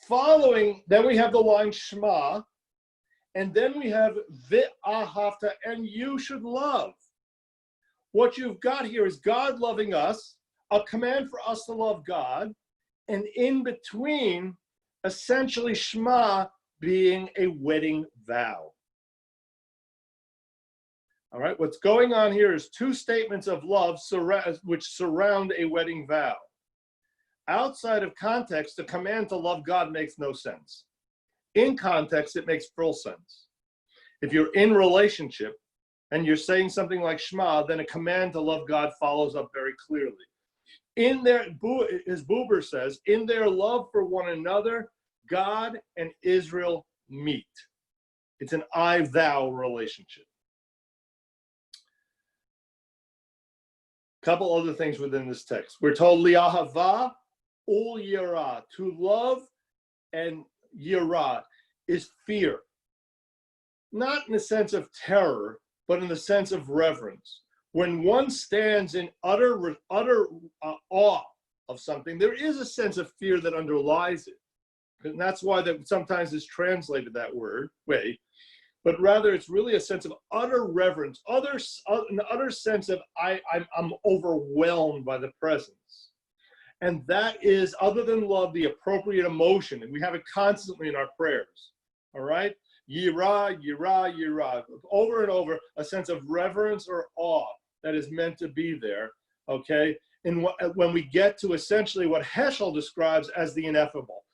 Then we have the line Shema, and then we have V'ahavta, and you should love. What you've got here is God loving us, a command for us to love God, and in between, essentially Shema being a wedding vow. All right, what's going on here is 2 statements of love which surround a wedding vow. Outside of context, the command to love God makes no sense. In context, it makes full sense. If you're in relationship and you're saying something like Shema, then a command to love God follows up very clearly. As Buber says, in their love for one another, God and Israel meet. It's an I-thou relationship. Couple other things within this text. We're told li'ahava ul yirah, to love and yirah is fear. Not in the sense of terror, but in the sense of reverence. When one stands in utter awe of something, there is a sense of fear that underlies it. And that's why that sometimes is translated that way. But rather it's really a sense of utter reverence, an utter sense of I'm overwhelmed by the presence. And that is, other than love, the appropriate emotion. And we have it constantly in our prayers. All right? Yirah, yirah, yirah. Over and over, a sense of reverence or awe that is meant to be there. Okay? And when we get to essentially what Heschel describes as the ineffable,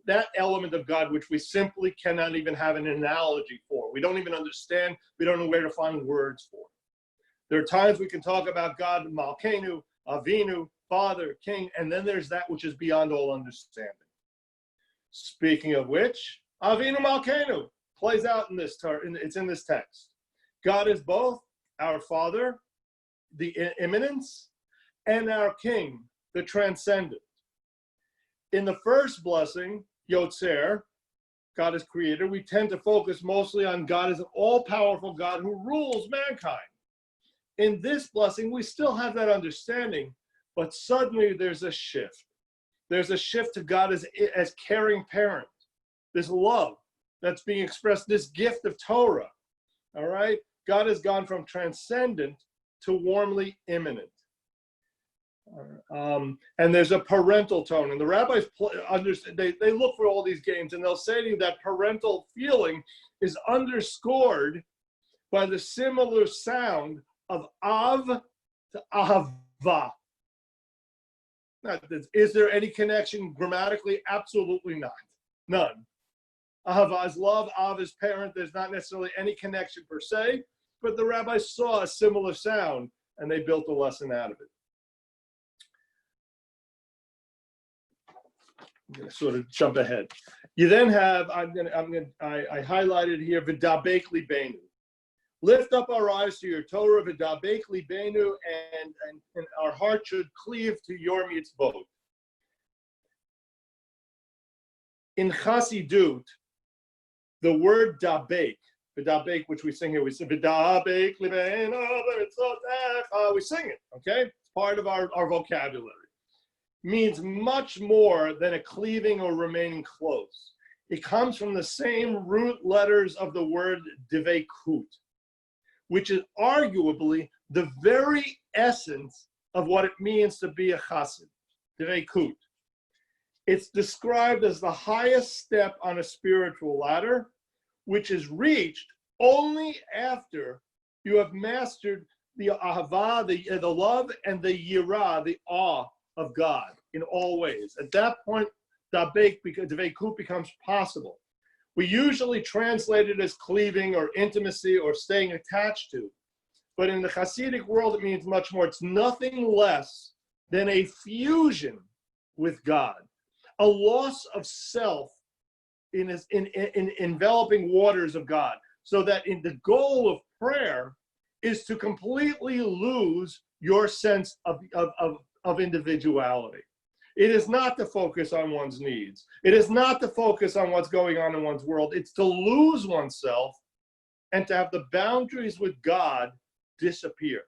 that element of God which we simply cannot even have an analogy for. We don't even understand. We don't know where to find words for. There are times we can talk about God, Malkeinu, Avinu, Father, King, and then there's that which is beyond all understanding. Speaking of which, Avinu Malkeinu plays out in this. It's in this text. God is both our Father, the immanence, and our King, the transcendent. In the first blessing, Yotzer, God is creator, we tend to focus mostly on God as an all-powerful God who rules mankind. In this blessing, we still have that understanding, but suddenly there's a shift. There's a shift to God as caring parent, this love that's being expressed, this gift of Torah, all right? God has gone from transcendent to warmly immanent. And there's a parental tone, and the rabbis they look for all these games, and they'll say to you that parental feeling is underscored by the similar sound of av to ahava. Now, is there any connection grammatically? Absolutely not. None. Ahava is love, av is parent. There's not necessarily any connection per se, but the rabbis saw a similar sound, and they built a lesson out of it. I'm going to sort of jump ahead. You then have, I highlighted here, V'dabek libenu. Lift up our eyes to your Torah, V'dabek libenu, and our heart should cleave to your mitzvot. In Chassidut, the word dabek, V'dabek, which we sing here, we say V'dabek libenu, we sing it, okay? It's part of our vocabulary. Means much more than a cleaving or remaining close. It comes from the same root letters of the word devekut, which is arguably the very essence of what it means to be a chassid, devekut. It's described as the highest step on a spiritual ladder, which is reached only after you have mastered the ahava, the love, and the yirah, the awe of God in all ways. At that point, devekut becomes possible. We usually translate it as cleaving or intimacy or staying attached to. But in the Hasidic world, it means much more. It's nothing less than a fusion with God, a loss of self in enveloping waters of God, so that in the goal of prayer is to completely lose your sense of individuality. It is not to focus on one's needs. It is not to focus on what's going on in one's world. It's to lose oneself and to have the boundaries with God disappear.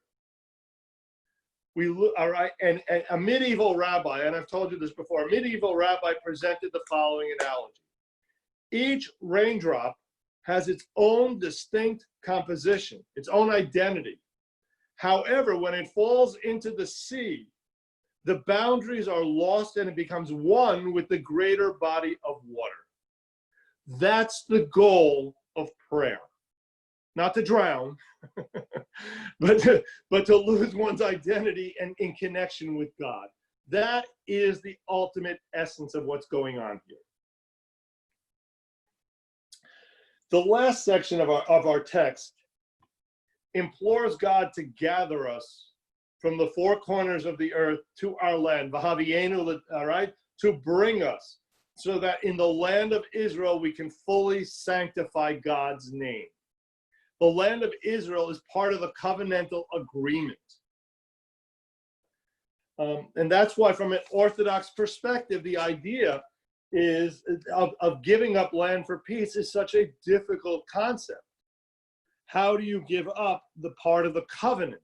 All right, and a medieval rabbi, and I've told you this before, a medieval rabbi presented the following analogy. Each raindrop has its own distinct composition, its own identity. However, when it falls into the sea, the boundaries are lost and it becomes one with the greater body of water. That's the goal of prayer. Not to drown, but to lose one's identity and in connection with God. That is the ultimate essence of what's going on here. The last section of our text implores God to gather us from the four corners of the earth to our land, V'havienu, all right, to bring us so that in the land of Israel we can fully sanctify God's name. The land of Israel is part of the covenantal agreement. And that's why from an Orthodox perspective, the idea is of giving up land for peace is such a difficult concept. How do you give up the part of the covenant?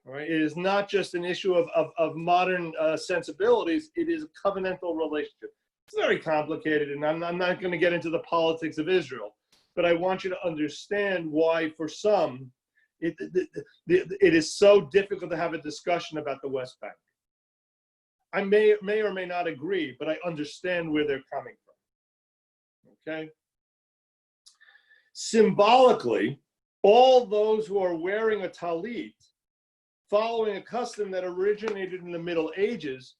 All right? It is not just an issue of modern sensibilities. It is a covenantal relationship. It's very complicated, and I'm not going to get into the politics of Israel, but I want you to understand why, for some, it is so difficult to have a discussion about the West Bank. I may or may not agree, but I understand where they're coming from. Okay? Symbolically, all those who are wearing a talit, following a custom that originated in the Middle Ages,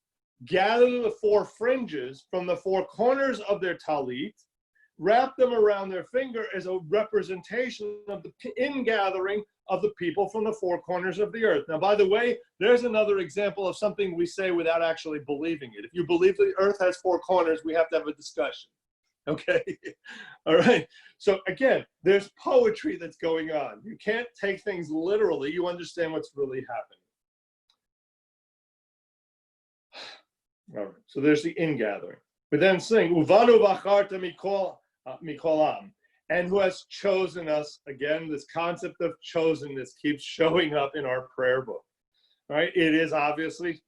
gather the four fringes from the four corners of their talit, wrap them around their finger as a representation of the ingathering of the people from the four corners of the earth. Now, by the way, there's another example of something we say without actually believing it. If you believe the earth has four corners, we have to have a discussion. Okay? All right. So again, there's poetry that's going on. You can't take things literally. You understand what's really happening. All right. So there's the ingathering. We then sing, Uvanu v'acharta mikolam, and who has chosen us. Again, this concept of chosenness keeps showing up in our prayer book. Right? It is obviously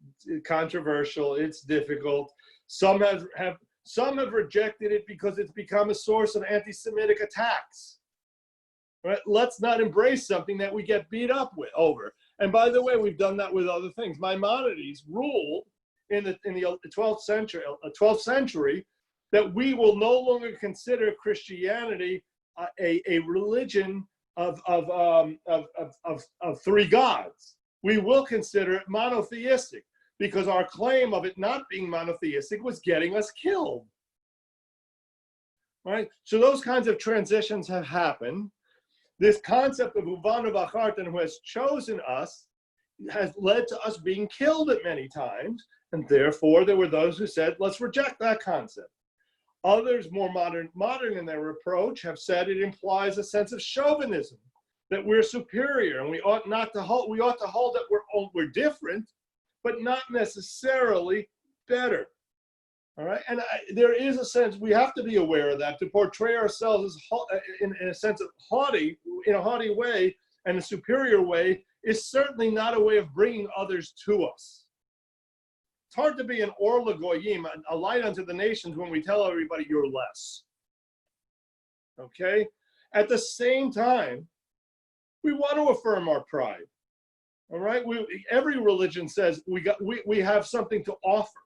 controversial. It's difficult. Some have rejected it because it's become a source of anti-Semitic attacks. Right? Let's not embrace something that we get beat up over. And by the way, we've done that with other things. Maimonides ruled in the 12th century that we will no longer consider Christianity a religion of three gods. We will consider it monotheistic, because our claim of it not being monotheistic was getting us killed. Right? So those kinds of transitions have happened. This concept of Uvanu v'acharta, who has chosen us, has led to us being killed at many times, and therefore there were those who said, let's reject that concept. Others, more modern in their approach, have said it implies a sense of chauvinism, that we're superior, and we ought to hold that we're different, but not necessarily better. All right, and there is a sense we have to be aware of that, to portray ourselves as in a sense of haughty, in a haughty way, and a superior way is certainly not a way of bringing others to us. It's hard to be an or lagoyim, a light unto the nations, when we tell everybody you're less. Okay, at the same time, we want to affirm our pride. All right, every religion says we have something to offer.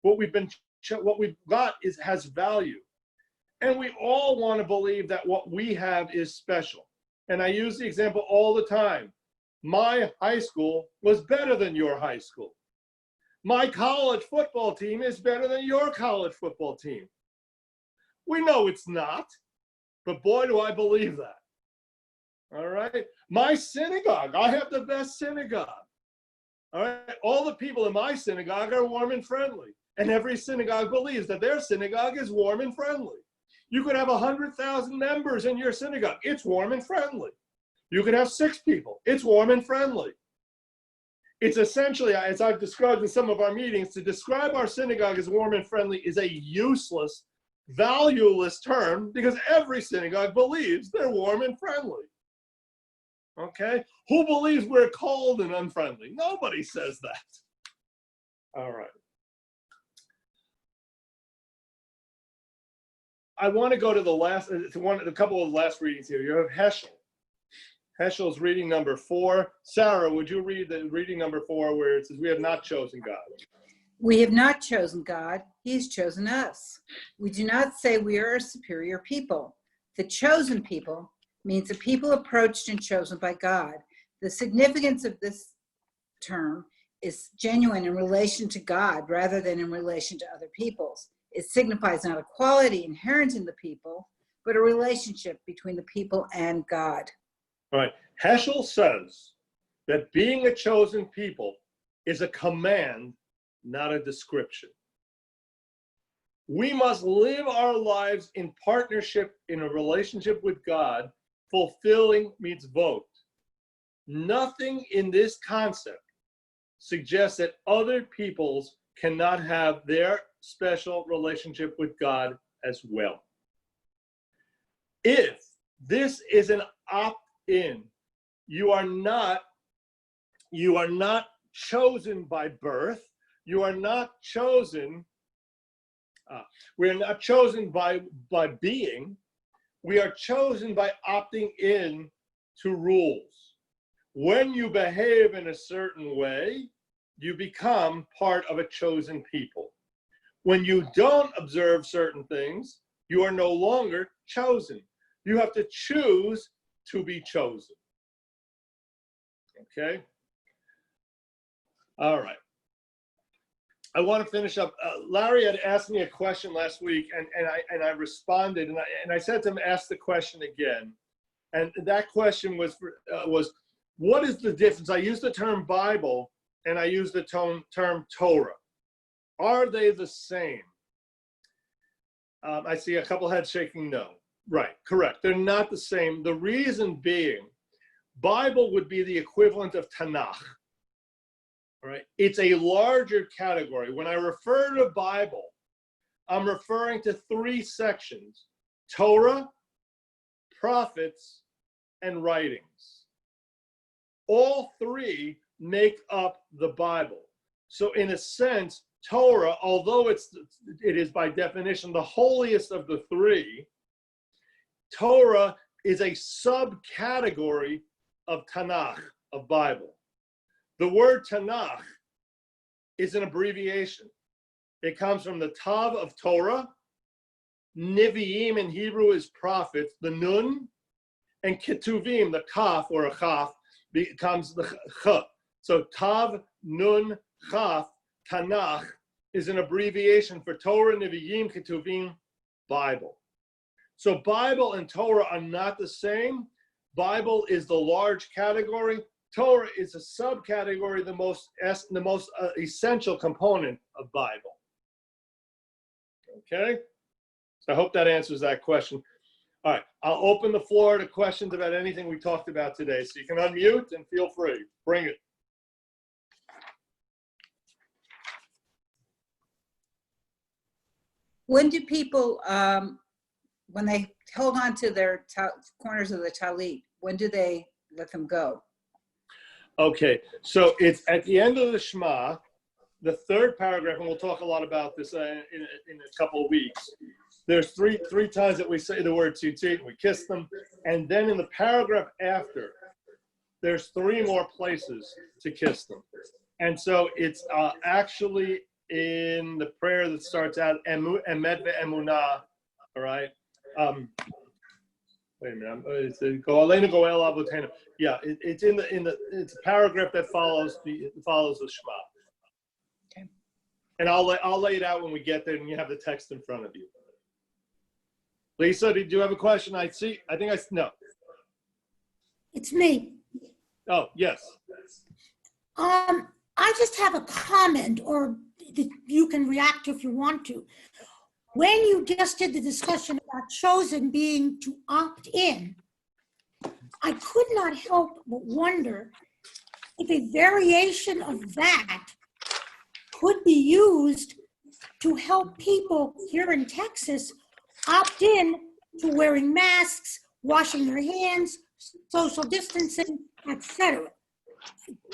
What we've got has value, and we all want to believe that what we have is special. And I use the example all the time. My high school was better than your high school. My college football team is better than your college football team. We know it's not, but boy, do I believe that. All right. My synagogue, I have the best synagogue. All right. All the people in my synagogue are warm and friendly. And every synagogue believes that their synagogue is warm and friendly. You could have 100,000 members in your synagogue. It's warm and friendly. You could have 6 people. It's warm and friendly. It's essentially, as I've described in some of our meetings, to describe our synagogue as warm and friendly is a useless, valueless term, because every synagogue believes they're warm and friendly. Okay? Who believes we're cold and unfriendly? Nobody says that. All right. I want to go to a couple of last readings here. You have Heschel. Heschel's reading number 4. Sarah, would you read the reading number 4 where it says, we have not chosen God? We have not chosen God. He's chosen us. We do not say we are a superior people. The chosen people means a people approached and chosen by God. The significance of this term is genuine in relation to God rather than in relation to other peoples. It signifies not a quality inherent in the people, but a relationship between the people and God. All right. Heschel says that being a chosen people is a command, not a description. We must live our lives in partnership, in a relationship with God. Fulfilling mitzvot. Nothing in this concept suggests that other peoples cannot have their special relationship with God as well. If this is an opt-in, you are not You are not chosen by birth. You are not chosen. We are not chosen by being. We are chosen by opting in to rules. When you behave in a certain way, you become part of a chosen people. When you don't observe certain things, you are no longer chosen. You have to choose to be chosen. Okay? All right. I want to finish up. Larry had asked me a question last week, and I responded, and I said to him, ask the question again. And that question was what is the difference? I used the term Bible, and I used the term Torah. Are they the same? I see a couple heads shaking no. Right, correct. They're not the same. The reason being, Bible would be the equivalent of Tanakh. Right? It's a larger category. When I refer to Bible, I'm referring to three sections: Torah, prophets, and writings. All three make up the Bible. So in a sense, Torah, although it is by definition the holiest of the three, Torah is a subcategory of Tanakh, of Bible. The word Tanakh is an abbreviation. It comes from the Tav of Torah. Nevi'im in Hebrew is prophets, the Nun, and Ketuvim, the Kaf or a Chaf, becomes the Ch. So Tav, Nun, Chaf, Tanakh is an abbreviation for Torah, Nevi'im, Ketuvim, Bible. So Bible and Torah are not the same. Bible is the large category. Torah is a subcategory, the most essential component of Bible. Okay? So I hope that answers that question. All right, I'll open the floor to questions about anything we talked about today. So you can unmute and feel free. Bring it. When do people, when they hold on to their corners of the talit, when do they let them go? Okay, so it's at the end of the Shema, the third paragraph, and we'll talk a lot about this in a couple of weeks. There's three times that we say the word tzitzit, and we kiss them, and then in the paragraph after, there's three more places to kiss them. And so it's actually in the prayer that starts out Emet ve'emunah, all right? Wait a minute. It's Go'aleinu Go'el Avotenu. Yeah, it's it's a paragraph that follows the Shema. Okay. And I'll lay it out when we get there, and you have the text in front of you. Lisa, did you have a question? No. It's me. Oh, yes. I just have a comment, or you can react if you want to. When you just did the discussion about chosen being to opt in, I could not help but wonder if a variation of that could be used to help people here in Texas opt in to wearing masks, washing their hands, social distancing, etc.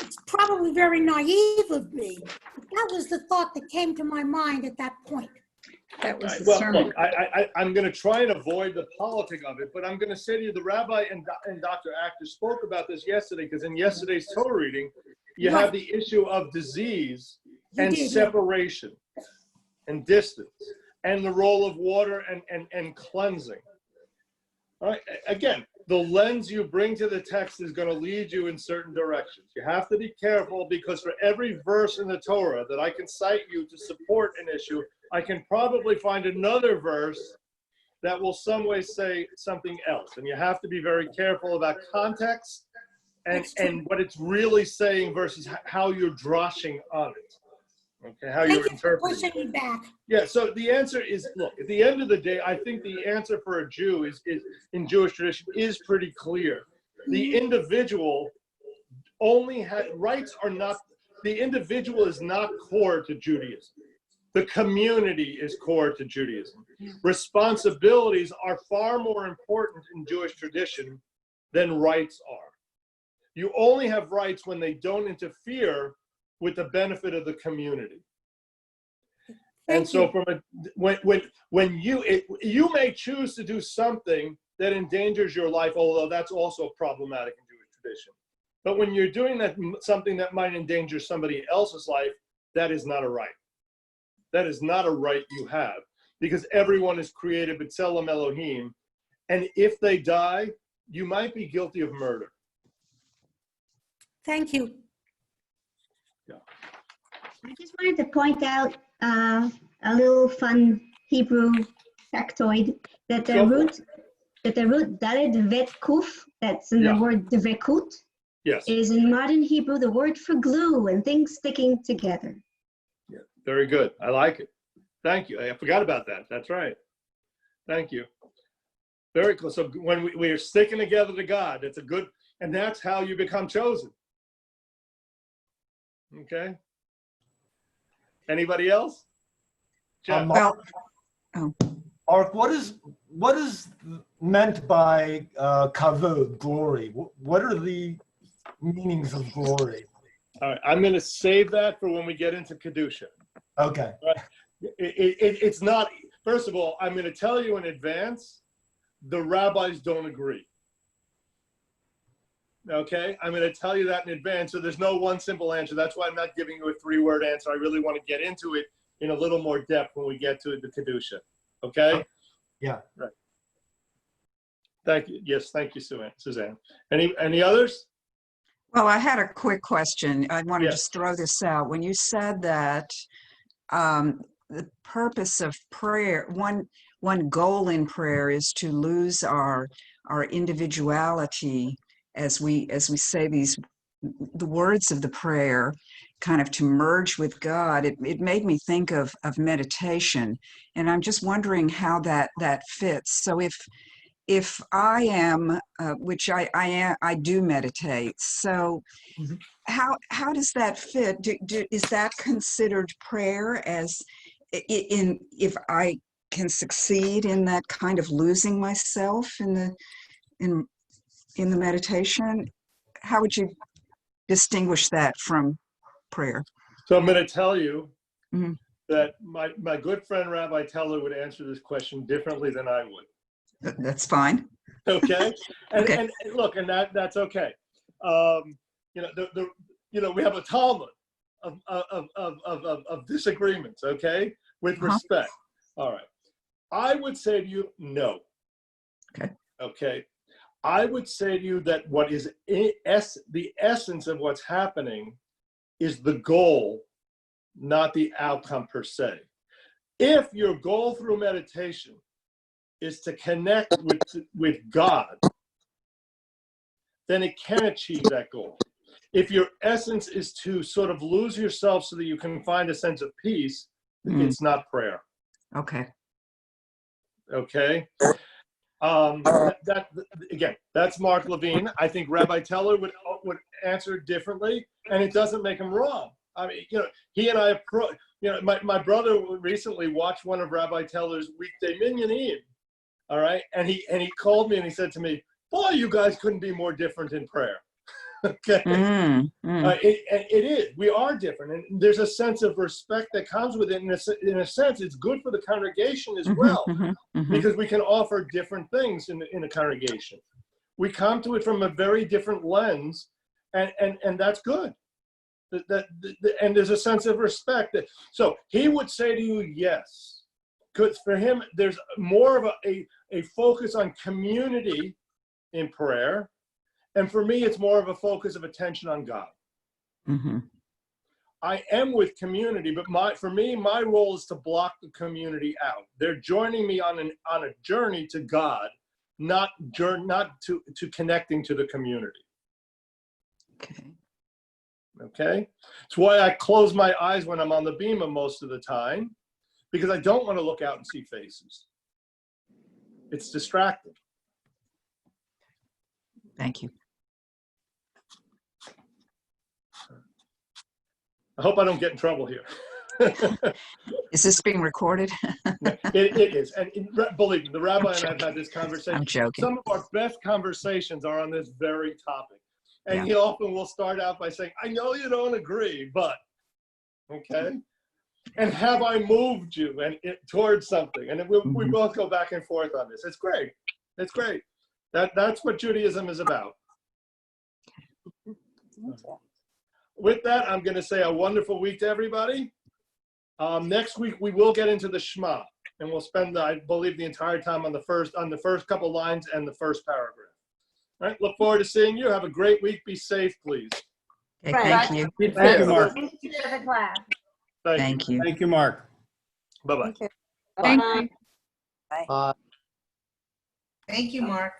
It's probably very naive of me, but that was the thought that came to my mind at that point. That was the Well, sermon. look, I'm going to try and avoid the politic of it, but I'm going to say to you, the rabbi and Dr. Actor spoke about this yesterday, because in yesterday's Torah reading, you have the issue of disease and separation and distance and the role of water and cleansing. All right. Again, the lens you bring to the text is going to lead you in certain directions. You have to be careful, because for every verse in the Torah that I can cite you to support an issue, I can probably find another verse that will some way say something else. And you have to be very careful about context and what it's really saying versus how you're droshing on it. Okay, how you're interpreting it. Pushing me back. Yeah, so the answer is, look, at the end of the day, I think the answer for a Jew is in Jewish tradition is pretty clear. The individual only has rights are not, the individual is not core to Judaism. The community is core to Judaism. Responsibilities are far more important in Jewish tradition than rights are. You only have rights when they don't interfere with the benefit of the community. And Thank so you. from when you may choose to do something that endangers your life, although that's also problematic in Jewish tradition. But when you're doing that, something that might endanger somebody else's life, that is not a right. That is not a right you have, because everyone is created b'tselem Elohim, and if they die, you might be guilty of murder. Thank you. I just wanted to point out a little fun Hebrew factoid that the Go for root Daled Vet Kuf, that's in Yeah. the word Dvekut, Yes. is in modern Hebrew the word for glue and things sticking together. Yeah. Very good. I like it. Thank you. I forgot about that. That's right. Thank you. Very cool. So when we are sticking together to God, it's a good, and that's how you become chosen. Okay. Anybody else? Jeff? Well, Mark, what is meant by kavod, glory? What are the meanings of glory? All right. I'm going to save that for when we get into Kedusha. Okay. It's not, first of all, I'm going to tell you in advance, the rabbis don't agree. Okay, I'm going to tell you that in advance, so there's no one simple answer. That's why I'm not giving you a 3-word answer. I really want to get into it in a little more depth when we get to the Kedusha. Okay? Yeah. Right. Thank you. Yes, thank you, Suzanne. Any others? well, I had a quick question. I want to Yes. just throw this out. When you said that the purpose of prayer, one goal in prayer is to lose our individuality as we say the words of the prayer, kind of to merge with God. It made me think of meditation, and I'm just wondering how that fits. So if I am, which I am, I do meditate. So Mhm. how does that fit? Is that considered prayer as in if I can succeed in that kind of losing myself in the meditation? How would you distinguish that from prayer? So I'm going to tell you Mhm. that my good friend Rabbi Teller would answer this question differently than I would. That's fine. Okay, Okay. and look, and that's okay. We have a Talmud of disagreements. Okay, with respect. All right, I would say to you, no. Okay. Okay, I would say to you that what is the essence of what's happening is the goal, not the outcome per se. If your goal through meditation is to connect with God, then it can achieve that goal. If your essence is to sort of lose yourself so that you can find a sense of peace, it's not prayer. Okay. Okay. Again, that's Mark Levine. I think Rabbi Teller would answer differently, and it doesn't make him wrong. I mean, he and I, my brother recently watched one of Rabbi Teller's weekday minyanim. All right, and he called me and he said to me, "Boy, you guys couldn't be more different in prayer." Okay, it is. We are different, and there's a sense of respect that comes with it. In a sense, it's good for the congregation as well, because we can offer different things in the congregation. We come to it from a very different lens, and that's good. And there's a sense of respect. So he would say to you, yes, because for him, there's more of a focus on community in prayer. And for me, it's more of a focus of attention on God. I am with community, but for me, my role is to block the community out. They're joining me on a journey to God, not to connecting to the community. Okay? It's why I close my eyes when I'm on the bima most of the time, because I don't want to look out and see faces. It's distracting. Thank you. I hope I don't get in trouble here. Is this being recorded? It is. And believe me, the rabbi and I have had this conversation. I'm joking. Some of our best conversations are on this very topic. And he often will start out by saying, I know you don't agree, but, okay? And have I moved you towards something? And we both go back and forth on this. It's great. It's great. That's what Judaism is about. With that, I'm going to say a wonderful week to everybody. Next week, we will get into the Shema, and we'll spend, I believe, the entire time on the first couple lines and the first paragraph. All right, look forward to seeing you. Have a great week. Be safe, please. Okay, thank you. Thank you, Mark. Thank you for the class. Thank you. Thank you, Mark. Bye-bye. Thank you. Uh, Thank you, Mark.